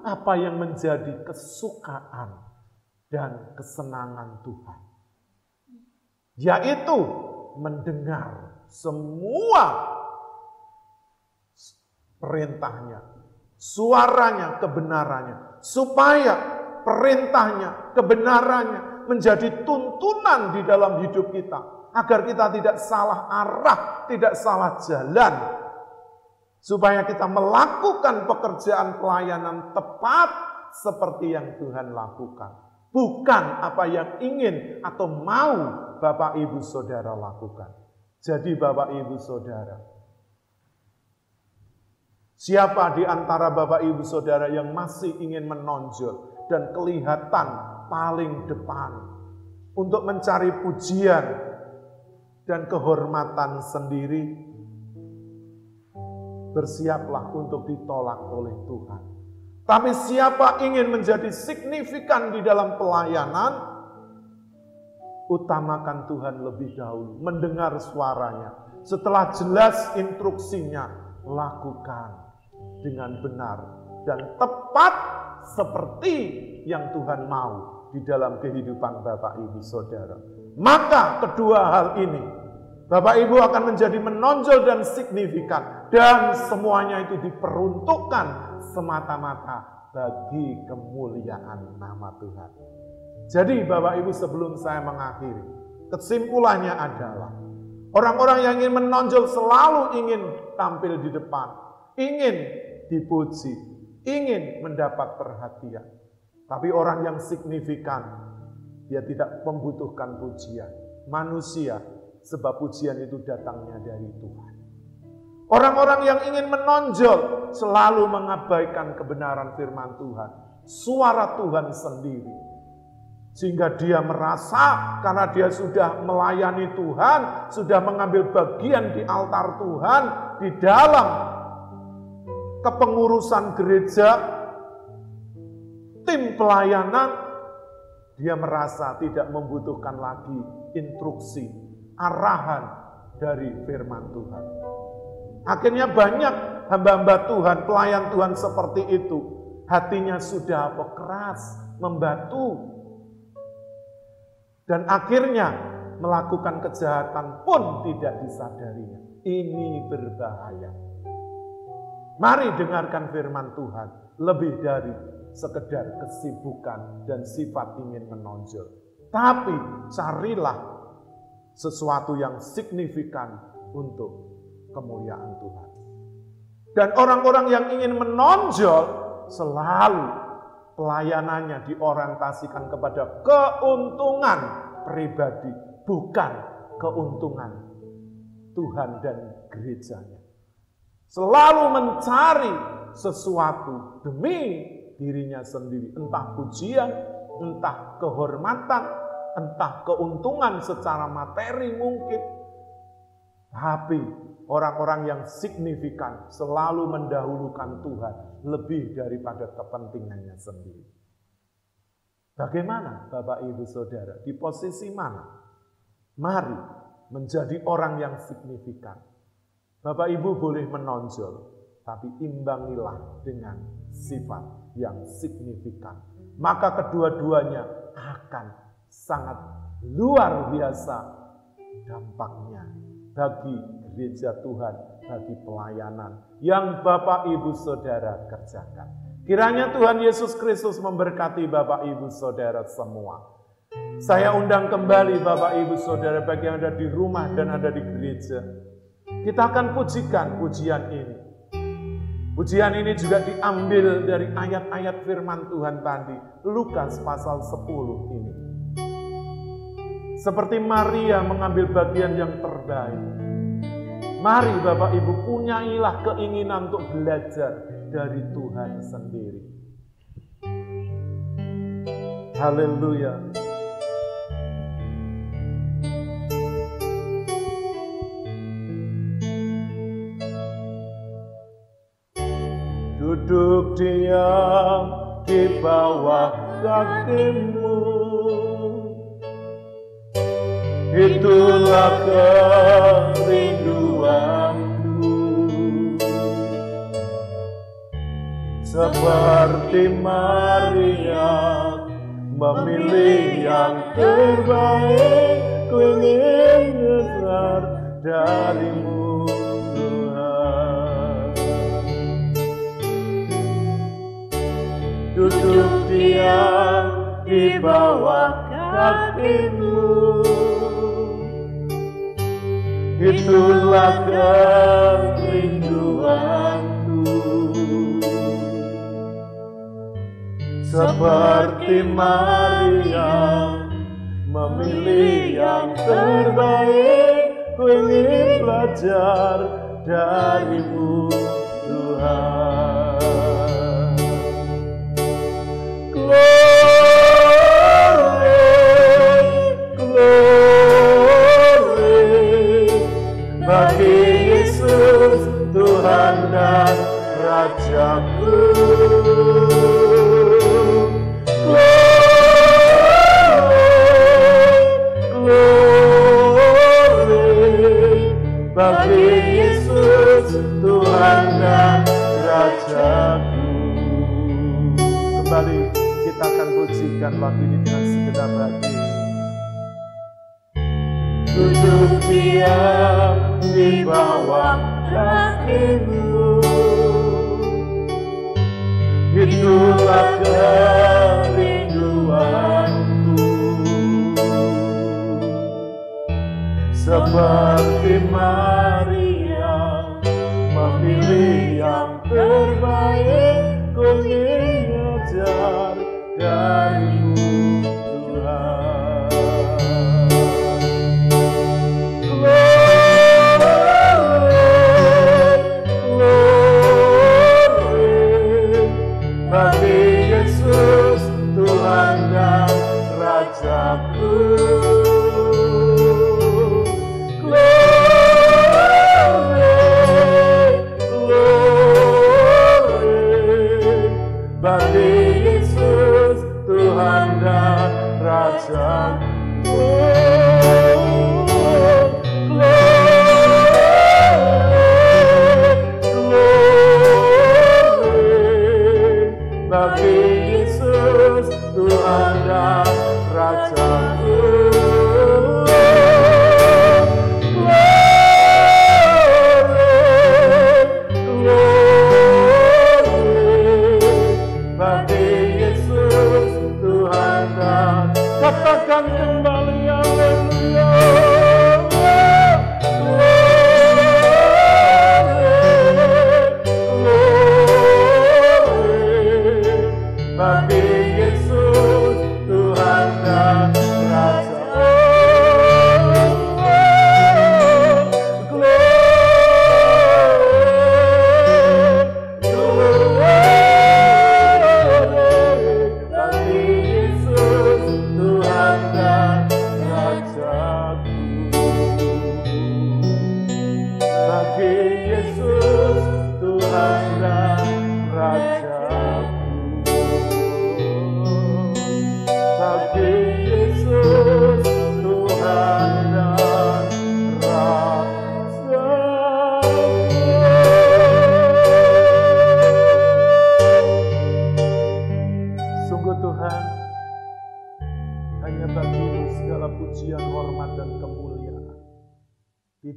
apa yang menjadi kesukaan dan kesenangan Tuhan. Yaitu mendengar semua perintahnya, suaranya, kebenarannya. Supaya perintahnya, kebenarannya menjadi tuntunan di dalam hidup kita. Agar kita tidak salah arah, tidak salah jalan. Supaya kita melakukan pekerjaan pelayanan tepat seperti yang Tuhan lakukan. Bukan apa yang ingin atau mau Bapak Ibu Saudara lakukan. Jadi Bapak Ibu Saudara, siapa di antara Bapak Ibu Saudara yang masih ingin menonjol dan kelihatan paling depan untuk mencari pujian dan kehormatan sendiri, bersiaplah untuk ditolak oleh Tuhan. Tapi siapa ingin menjadi signifikan di dalam pelayanan, utamakan Tuhan lebih dahulu, mendengar suaranya. Setelah jelas instruksinya, lakukan dengan benar dan tepat seperti yang Tuhan mau di dalam kehidupan Bapak Ibu Saudara. Maka kedua hal ini, Bapak Ibu akan menjadi menonjol dan signifikan. Dan semuanya itu diperuntukkan semata-mata bagi kemuliaan nama Tuhan. Jadi Bapak Ibu, sebelum saya mengakhiri, kesimpulannya adalah orang-orang yang ingin menonjol selalu ingin tampil di depan, ingin dipuji, ingin mendapat perhatian. Tapi orang yang signifikan, dia tidak membutuhkan pujian manusia, sebab pujian itu datangnya dari Tuhan. Orang-orang yang ingin menonjol selalu mengabaikan kebenaran firman Tuhan, suara Tuhan sendiri. Sehingga dia merasa karena dia sudah melayani Tuhan, sudah mengambil bagian di altar Tuhan, di dalam kepengurusan gereja, tim pelayanan, dia merasa tidak membutuhkan lagi instruksi, arahan dari firman Tuhan. Akhirnya banyak hamba-hamba Tuhan, pelayan Tuhan seperti itu. Hatinya sudah keras, membatu. Dan akhirnya melakukan kejahatan pun tidak disadarinya. Ini berbahaya. Mari dengarkan firman Tuhan. Lebih dari sekedar kesibukan dan sifat ingin menonjol. Tapi carilah sesuatu yang signifikan untuk kemuliaan Tuhan. Dan orang-orang yang ingin menonjol selalu pelayanannya diorientasikan kepada keuntungan pribadi, bukan keuntungan Tuhan dan gerejanya. Selalu mencari sesuatu demi dirinya sendiri, entah pujian, entah kehormatan, entah keuntungan secara materi mungkin. Tapi orang-orang yang signifikan selalu mendahulukan Tuhan lebih daripada kepentingannya sendiri. Bagaimana Bapak Ibu Saudara? Di posisi mana? Mari menjadi orang yang signifikan. Bapak Ibu boleh menonjol, tapi imbangilah dengan sifat yang signifikan. Maka kedua-duanya akan sangat luar biasa dampaknya bagi gereja Tuhan, bagi pelayanan yang Bapak Ibu Saudara kerjakan. Kiranya Tuhan Yesus Kristus memberkati Bapak Ibu Saudara semua. Saya undang kembali Bapak Ibu Saudara bagi yang ada di rumah dan ada di gereja. Kita akan pujikan pujian ini. Pujian ini juga diambil dari ayat-ayat firman Tuhan tadi, Lukas pasal 10 ini. Seperti Maria mengambil bagian yang terbaik. Mari Bapak Ibu punyailah keinginan untuk belajar dari Tuhan sendiri. Haleluya. Duduk diam di bawah kakimu, itulah kerinduanku. Seperti Maria memilih yang terbaik, ku ingin dengar darimu Tuhan. Duduk diam di bawah kakimu, itulah kerinduanku. Seperti Maria memilih yang terbaik, ku ingin belajar darimu Tuhan. Glory bagi Yesus Tuhan dan Rajaku. Glory bagi Yesus Tuhan dan Rajaku. Kembali kita akan pujikan lagu ini dengan segenap hati. Duduk diam di bawah kakimu, itulah kerinduanku. Seperti Maria memilih yang terbaik, ku ingin belajar darimu Tuhan. Glory bagi Yesus Tuhan dan Rajaku. Bagi Yesus Tuhan dan Rajaku. Glory bagi Yesus Tuhan dan Rajaku. Glory bagi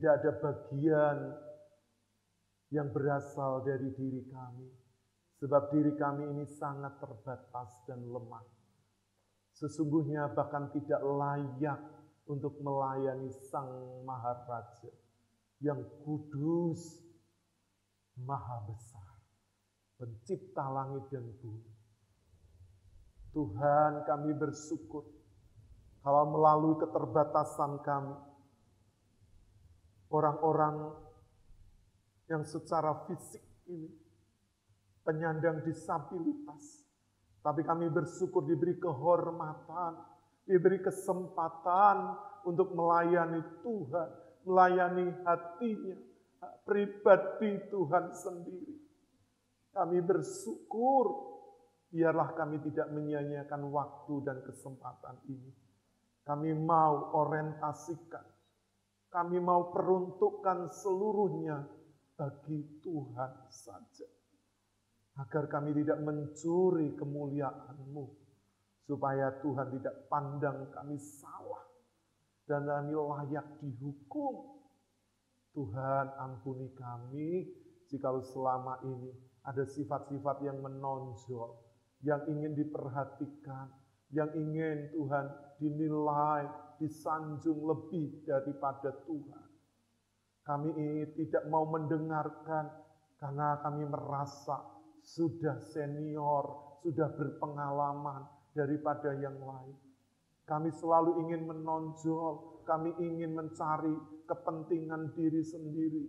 tidak ada bagian yang berasal dari diri kami. Sebab diri kami ini sangat terbatas dan lemah. Sesungguhnya bahkan tidak layak untuk melayani Sang Maharaja yang kudus, maha besar, pencipta langit dan bumi. Tuhan, kami bersyukur kalau melalui keterbatasan kami, orang-orang yang secara fisik ini penyandang disabilitas, tapi kami bersyukur diberi kehormatan, diberi kesempatan untuk melayani Tuhan, melayani hatinya, pribadi Tuhan sendiri. Kami bersyukur, biarlah kami tidak menyia-nyiakan waktu dan kesempatan ini. Kami mau orientasikan, kami mau peruntukkan seluruhnya bagi Tuhan saja. Agar kami tidak mencuri kemuliaan-Mu, supaya Tuhan tidak pandang kami salah dan kami layak dihukum. Tuhan, ampuni kami jikalau selama ini ada sifat-sifat yang menonjol, yang ingin diperhatikan, yang ingin Tuhan dinilai, disanjung lebih daripada Tuhan. Kami tidak mau mendengarkan karena kami merasa sudah senior, sudah berpengalaman daripada yang lain. Kami selalu ingin menonjol, kami ingin mencari kepentingan diri sendiri.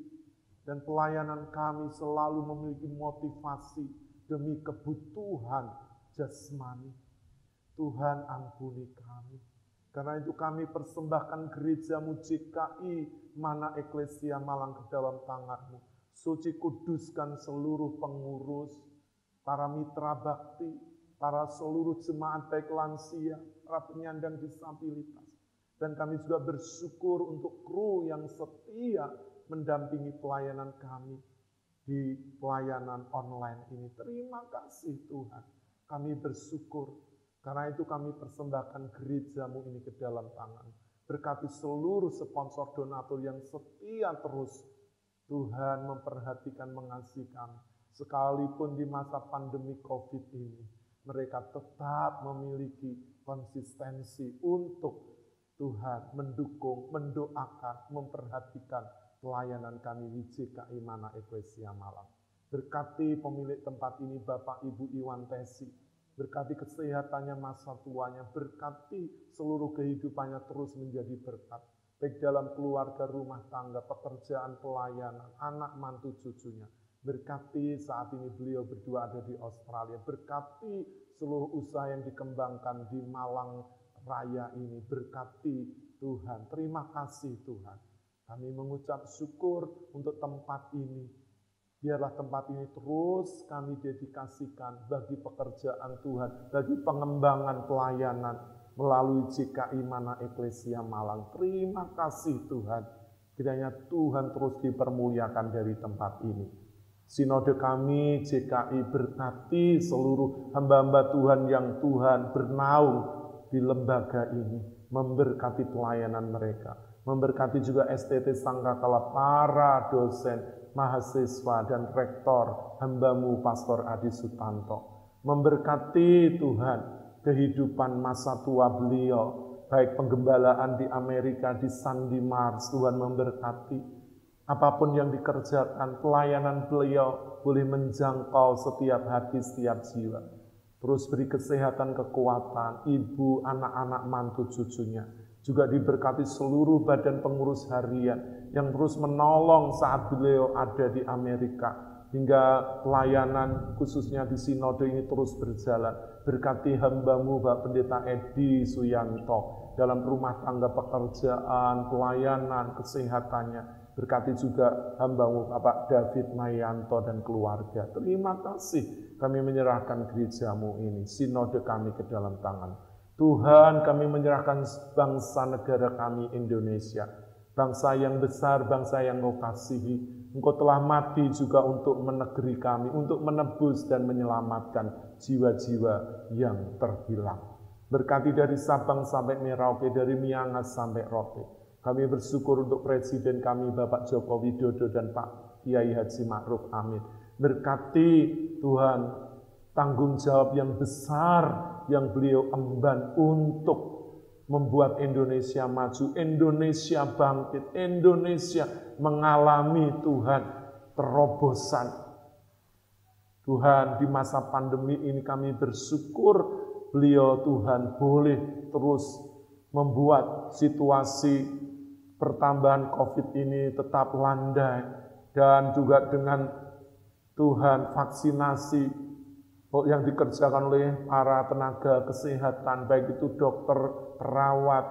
Dan pelayanan kami selalu memiliki motivasi demi kebutuhan jasmani. Tuhan, ampuni kami. Karena itu kami persembahkan gereja-Mu JKI Mana Eklesia Malang ke dalam tangan-Mu. Suci kuduskan seluruh pengurus, para mitra bakti, para seluruh jemaat baik lansia, para penyandang disabilitas. Dan kami juga bersyukur untuk kru yang setia mendampingi pelayanan kami di pelayanan online ini. Terima kasih Tuhan, kami bersyukur. Karena itu kami persembahkan gereja-Mu ini ke dalam tangan. Berkati seluruh sponsor donatur yang setia terus Tuhan memperhatikan, mengasihi kami. Sekalipun di masa pandemi COVID ini, mereka tetap memiliki konsistensi untuk Tuhan mendukung, mendoakan, memperhatikan pelayanan kami di JKI Mana Eklesia Malang. Berkati pemilik tempat ini, Bapak Ibu Iwan Tesi. Berkati kesehatannya, masa tuanya. Berkati seluruh kehidupannya terus menjadi berkat. Baik dalam keluarga, rumah tangga, pekerjaan, pelayanan, anak, mantu, cucunya. Berkati saat ini beliau berdua ada di Australia. Berkati seluruh usaha yang dikembangkan di Malang Raya ini. Berkati Tuhan. Terima kasih Tuhan. Kami mengucap syukur untuk tempat ini. Biarlah tempat ini terus kami dedikasikan bagi pekerjaan Tuhan, bagi pengembangan pelayanan melalui JKI Mana Eklesia Malang. Terima kasih Tuhan. Kiranya Tuhan terus dipermuliakan dari tempat ini. Sinode kami JKI berkati seluruh hamba-hamba Tuhan yang Tuhan bernaung di lembaga ini. Memberkati pelayanan mereka. Memberkati juga STT Sangkakala, para dosen, mahasiswa, dan rektor, hamba-Mu Pastor Adi Sutanto. Memberkati Tuhan kehidupan masa tua beliau, baik penggembalaan di Amerika, di Sandy Mars, Tuhan memberkati. Apapun yang dikerjakan, pelayanan beliau boleh menjangkau setiap hati, setiap jiwa. Terus beri kesehatan, kekuatan, ibu, anak-anak, mantu, cucunya. Juga diberkati seluruh badan pengurus harian yang terus menolong saat beliau ada di Amerika. Hingga pelayanan khususnya di sinode ini terus berjalan. Berkati hamba-Mu Bapak Pendeta Edi Suyanto dalam rumah tangga, pekerjaan, pelayanan, kesehatannya. Berkati juga hamba-Mu Bapak David Mayanto dan keluarga. Terima kasih kami menyerahkan gereja-Mu ini, sinode kami ke dalam tangan. Tuhan, kami menyerahkan bangsa negara kami Indonesia. Bangsa yang besar, bangsa yang Engkau kasihi. Engkau telah mati juga untuk menegeri kami, untuk menebus dan menyelamatkan jiwa-jiwa yang terhilang. Berkati dari Sabang sampai Merauke, dari Miangas sampai Rote. Kami bersyukur untuk Presiden kami Bapak Joko Widodo dan Pak Kiai Haji Ma'ruf Amin. Berkati Tuhan tanggung jawab yang besar yang beliau emban untuk membuat Indonesia maju, Indonesia bangkit, Indonesia mengalami Tuhan terobosan. Tuhan, di masa pandemi ini kami bersyukur beliau Tuhan boleh terus membuat situasi pertambahan COVID ini tetap landai, dan juga dengan Tuhan vaksinasi yang dikerjakan oleh para tenaga kesehatan, baik itu dokter, perawat,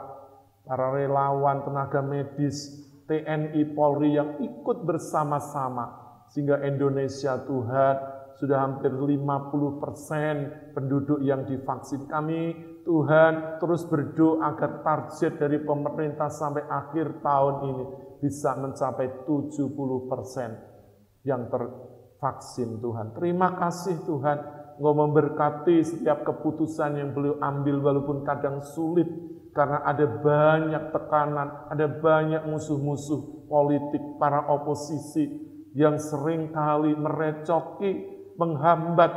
para relawan, tenaga medis, TNI, Polri yang ikut bersama-sama, sehingga Indonesia Tuhan sudah hampir 50% penduduk yang divaksin. Kami Tuhan terus berdoa agar target dari pemerintah sampai akhir tahun ini bisa mencapai 70% yang tervaksin Tuhan. Terima kasih Tuhan, Engkau memberkati setiap keputusan yang beliau ambil walaupun kadang sulit, karena ada banyak tekanan, ada banyak musuh-musuh politik, para oposisi yang seringkali merecoki, menghambat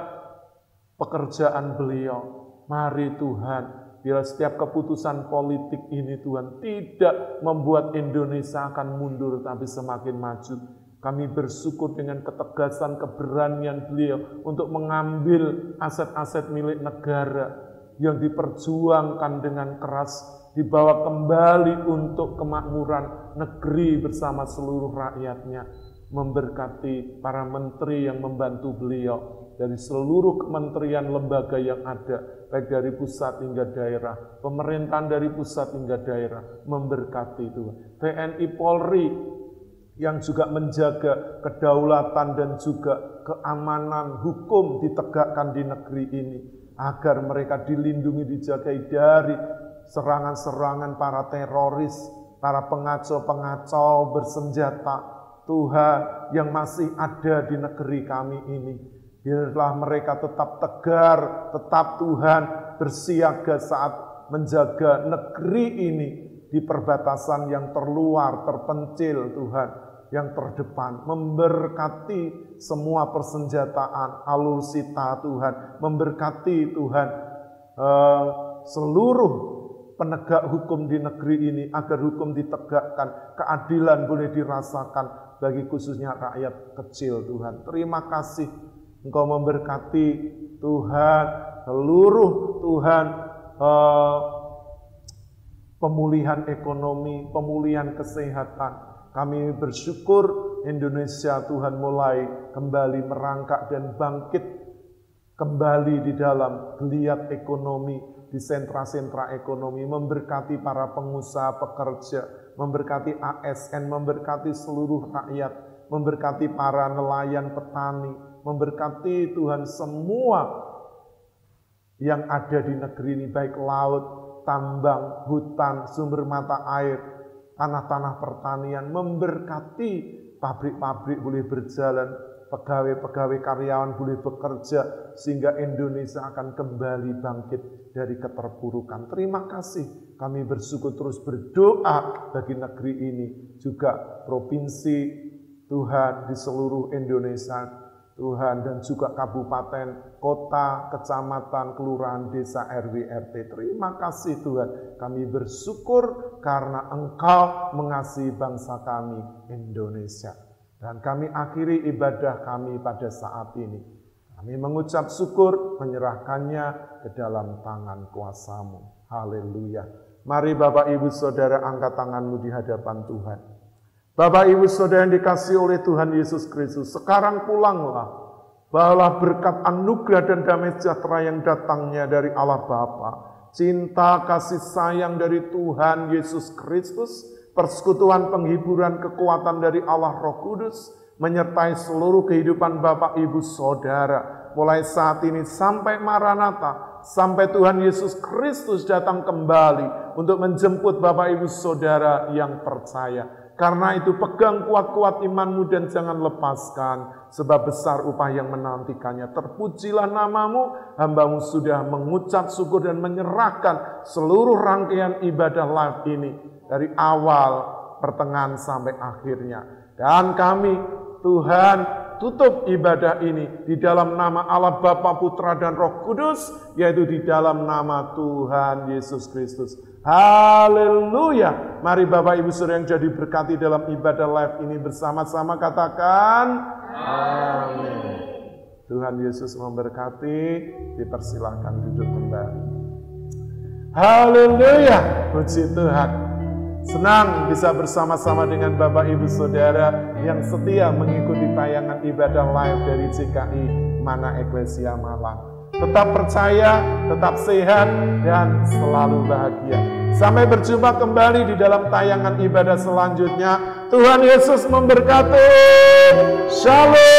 pekerjaan beliau. Mari Tuhan, biar setiap keputusan politik ini Tuhan tidak membuat Indonesia akan mundur tapi semakin maju. Kami bersyukur dengan ketegasan, keberanian beliau untuk mengambil aset-aset milik negara yang diperjuangkan dengan keras, dibawa kembali untuk kemakmuran negeri bersama seluruh rakyatnya. Memberkati para menteri yang membantu beliau dari seluruh kementerian lembaga yang ada, baik dari pusat hingga daerah, pemerintahan dari pusat hingga daerah, memberkati Tuhan. TNI Polri yang juga menjaga kedaulatan dan juga keamanan hukum ditegakkan di negeri ini, agar mereka dilindungi, dijagai dari serangan-serangan para teroris, para pengacau-pengacau bersenjata, Tuhan yang masih ada di negeri kami ini. Biarlah mereka tetap tegar, tetap Tuhan bersiaga saat menjaga negeri ini di perbatasan yang terluar, terpencil Tuhan, yang terdepan. Memberkati semua persenjataan, alutsista Tuhan, memberkati Tuhan seluruh penegak hukum di negeri ini, agar hukum ditegakkan, keadilan boleh dirasakan bagi khususnya rakyat kecil Tuhan. Terima kasih Engkau memberkati Tuhan seluruh Tuhan pemulihan ekonomi, pemulihan kesehatan. Kami bersyukur Indonesia Tuhan mulai kembali merangkak dan bangkit kembali di dalam geliat ekonomi, di sentra-sentra ekonomi, memberkati para pengusaha, pekerja, memberkati ASN, memberkati seluruh rakyat, memberkati para nelayan, petani, memberkati Tuhan semua yang ada di negeri ini, baik laut, tambang, hutan, sumber mata air, tanah-tanah pertanian, memberkati pabrik-pabrik boleh berjalan, pegawai-pegawai karyawan boleh bekerja, sehingga Indonesia akan kembali bangkit dari keterpurukan. Terima kasih. Kami bersyukur, terus berdoa bagi negeri ini, juga provinsi Tuhan di seluruh Indonesia Tuhan, dan juga kabupaten, kota, kecamatan, kelurahan, desa, RW, RT. Terima kasih Tuhan. Kami bersyukur karena Engkau mengasihi bangsa kami Indonesia. Dan kami akhiri ibadah kami pada saat ini. Kami mengucap syukur, menyerahkannya ke dalam tangan kuasa-Mu. Haleluya. Mari Bapak Ibu Saudara angkat tanganmu di hadapan Tuhan. Bapak Ibu Saudara yang dikasihi oleh Tuhan Yesus Kristus, sekarang pulanglah. Bawalah berkat anugerah dan damai sejahtera yang datangnya dari Allah Bapa, cinta kasih sayang dari Tuhan Yesus Kristus, persekutuan penghiburan kekuatan dari Allah Roh Kudus, menyertai seluruh kehidupan Bapak Ibu Saudara, mulai saat ini sampai Maranatha, sampai Tuhan Yesus Kristus datang kembali untuk menjemput Bapak Ibu Saudara yang percaya. Karena itu pegang kuat-kuat imanmu dan jangan lepaskan, sebab besar upah yang menantikannya. Terpujilah namamu, hambamu sudah mengucap syukur dan menyerahkan seluruh rangkaian ibadah live ini dari awal, pertengahan sampai akhirnya. Dan kami, Tuhan, tutup ibadah ini di dalam nama Allah Bapa, Putra, dan Roh Kudus, yaitu di dalam nama Tuhan Yesus Kristus. Haleluya. Mari Bapak Ibu Saudara yang jadi berkati dalam ibadah live ini bersama-sama katakan amin. Tuhan Yesus memberkati. Dipersilahkan duduk kembali. Haleluya. Puji Tuhan. Senang bisa bersama-sama dengan Bapak Ibu Saudara yang setia mengikuti tayangan ibadah live dari GKI Mana Eklesia Malang. Tetap percaya, tetap sehat, dan selalu bahagia. Sampai berjumpa kembali di dalam tayangan ibadah selanjutnya. Tuhan Yesus memberkati. Shalom.